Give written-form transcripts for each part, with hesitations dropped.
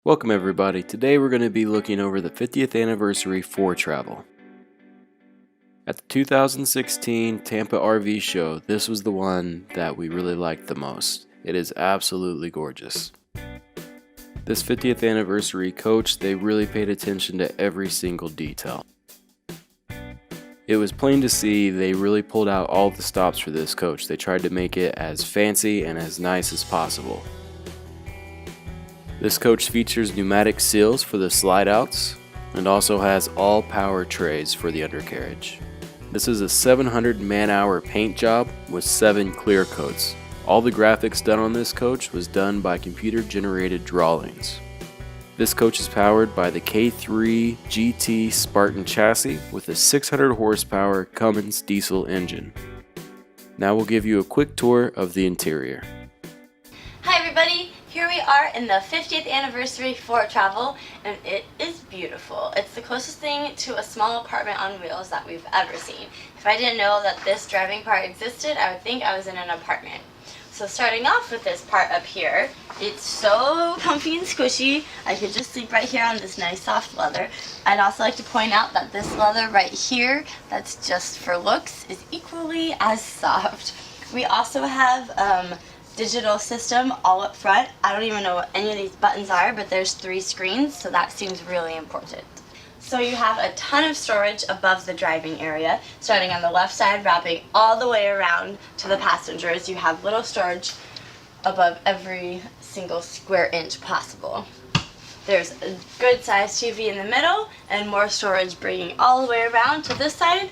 Welcome everybody. Today we're going to be looking over the 50th Anniversary Foretravel. At the 2016 Tampa RV show, this was the one that we really liked the most. It is absolutely gorgeous. This 50th anniversary coach, they really paid attention to every single detail. It was plain to see they really pulled out all the stops for this coach. They tried to make it as fancy and as nice as possible. This coach features pneumatic seals for the slide outs and also has all power trays for the undercarriage. This is a 700 man-hour paint job with 7 clear coats. All the graphics done on this coach was done by computer generated drawings. This coach is powered by the K3 GT Spartan chassis with a 600 horsepower Cummins diesel engine. Now we'll give you a quick tour of the interior. Hi everybody! Here we are in the 50th Anniversary Foretravel, and it is beautiful. It's the closest thing to a small apartment on wheels that we've ever seen. If I didn't know that this driving part existed, I would think I was in an apartment. So starting off with this part up here, it's so comfy and squishy. I could just sleep right here on this nice soft leather. I'd also like to point out that this leather right here, that's just for looks, is equally as soft. We also have digital system all up front. I don't even know what any of these buttons are, but there's 3 screens, so that seems really important. So you have a ton of storage above the driving area, starting on the left side, wrapping all the way around to the passengers. You have little storage above every single square inch possible. There's a good sized TV in the middle, and more storage bringing all the way around to this side,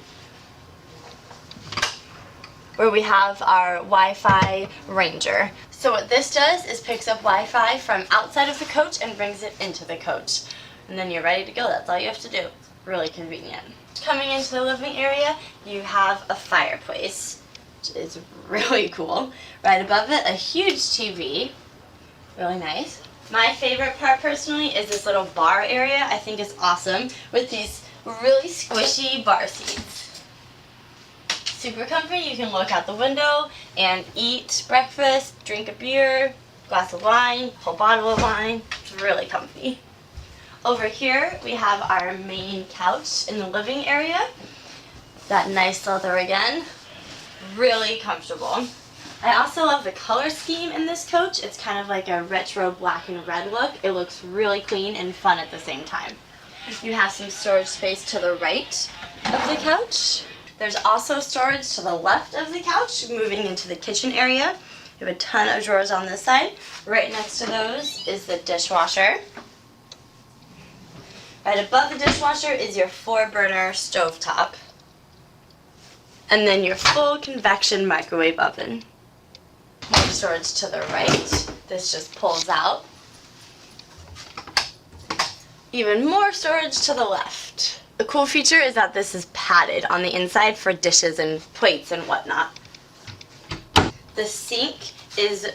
where we have our Wi-Fi Ranger. So what this does is picks up Wi-Fi from outside of the coach and brings it into the coach. And then you're ready to go. That's all you have to do. Really convenient. Coming into the living area, you have a fireplace, which is really cool. Right above it, a huge TV. Really nice. My favorite part personally is this little bar area. I think it's awesome with these really squishy bar seats. Super comfy. You can look out the window and eat breakfast, drink a beer, glass of wine, whole bottle of wine. It's really comfy. Over here we have our main couch in the living area. That nice leather again. Really comfortable. I also love the color scheme in this coach. It's kind of like a retro black and red look. It looks really clean and fun at the same time. You have some storage space to the right of the couch. There's also storage to the left of the couch, moving into the kitchen area. You have a ton of drawers on this side. Right next to those is the dishwasher. Right above the dishwasher is your 4-burner stovetop. And then your full convection microwave oven. More storage to the right. This just pulls out. Even more storage to the left. The cool feature is that this is padded on the inside for dishes and plates and whatnot. The sink is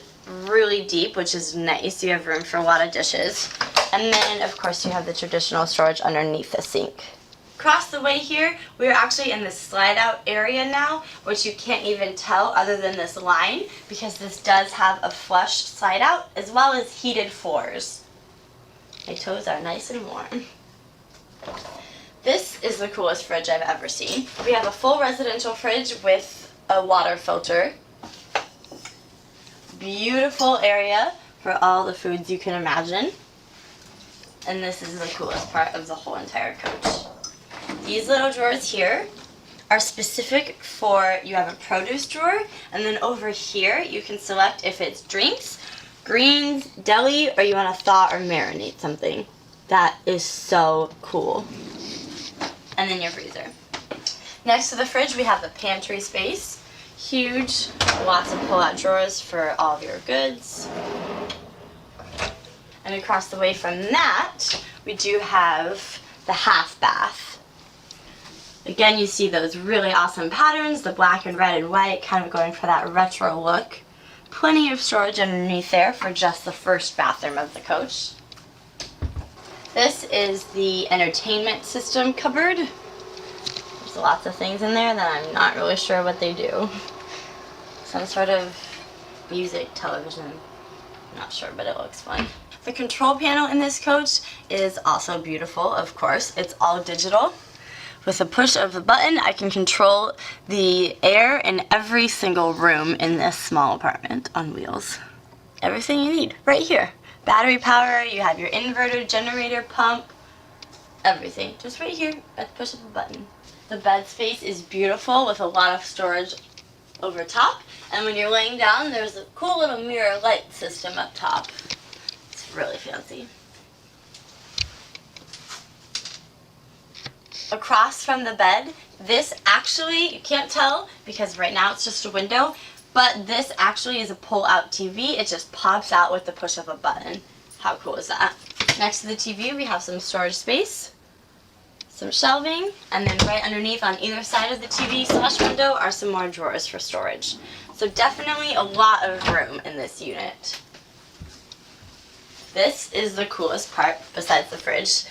really deep, which is nice. You have room for a lot of dishes. And then, of course, you have the traditional storage underneath the sink. Across the way here, we're actually in the slide-out area now, which you can't even tell other than this line, because this does have a flush slide-out as well as heated floors. My toes are nice and warm. This is the coolest fridge I've ever seen. We have a full residential fridge with a water filter. Beautiful area for all the foods you can imagine. And this is the coolest part of the whole entire coach. These little drawers here are specific for, you have a produce drawer, and then over here you can select if it's drinks, greens, deli, or you want to thaw or marinate something. That is so cool. And then your freezer. Next to the fridge we have the pantry space. Huge, lots of pull-out drawers for all of your goods. And across the way from that, we do have the half bath. Again, you see those really awesome patterns, the black and red and white, kind of going for that retro look. Plenty of storage underneath there for just the first bathroom of the coach. This is the entertainment system cupboard. There's lots of things in there that I'm not really sure what they do. Some sort of music, television, not sure, but it looks fun. The control panel in this coach is also beautiful, of course. It's all digital. With a push of a button, I can control the air in every single room in this small apartment on wheels. Everything you need right here. Battery power, you have your inverter, generator, pump, everything. Just right here at the push of a button. The bed space is beautiful with a lot of storage over top. And when you're laying down, there's a cool little mirror light system up top. It's really fancy. Across from the bed, this actually, you can't tell because right now it's just a window, but this actually is a pull-out TV. It just pops out with the push of a button. How cool is that? Next to the TV, we have some storage space, some shelving, and then right underneath on either side of the TV/window are some more drawers for storage. So definitely a lot of room in this unit. This is the coolest part besides the fridge.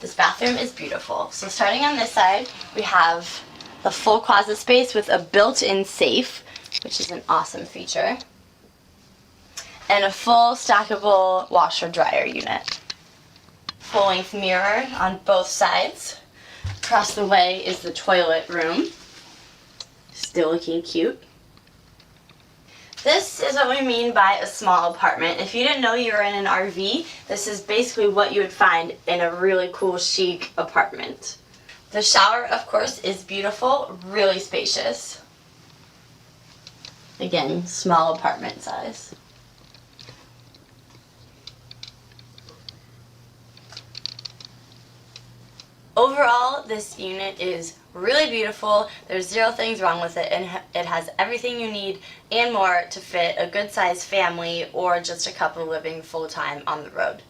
This bathroom is beautiful. So starting on this side, we have the full closet space with a built-in safe, which is an awesome feature, and a full stackable washer-dryer unit. Full-length mirror on both sides. Across the way is the toilet room. Still looking cute. This is what we mean by a small apartment. If you didn't know you were in an RV, this is basically what you would find in a really cool, chic apartment. The shower, of course, is beautiful, really spacious. Again, small apartment size. Overall, this unit is really beautiful. There's zero things wrong with it, and it has everything you need and more to fit a good-sized family or just a couple living full-time on the road.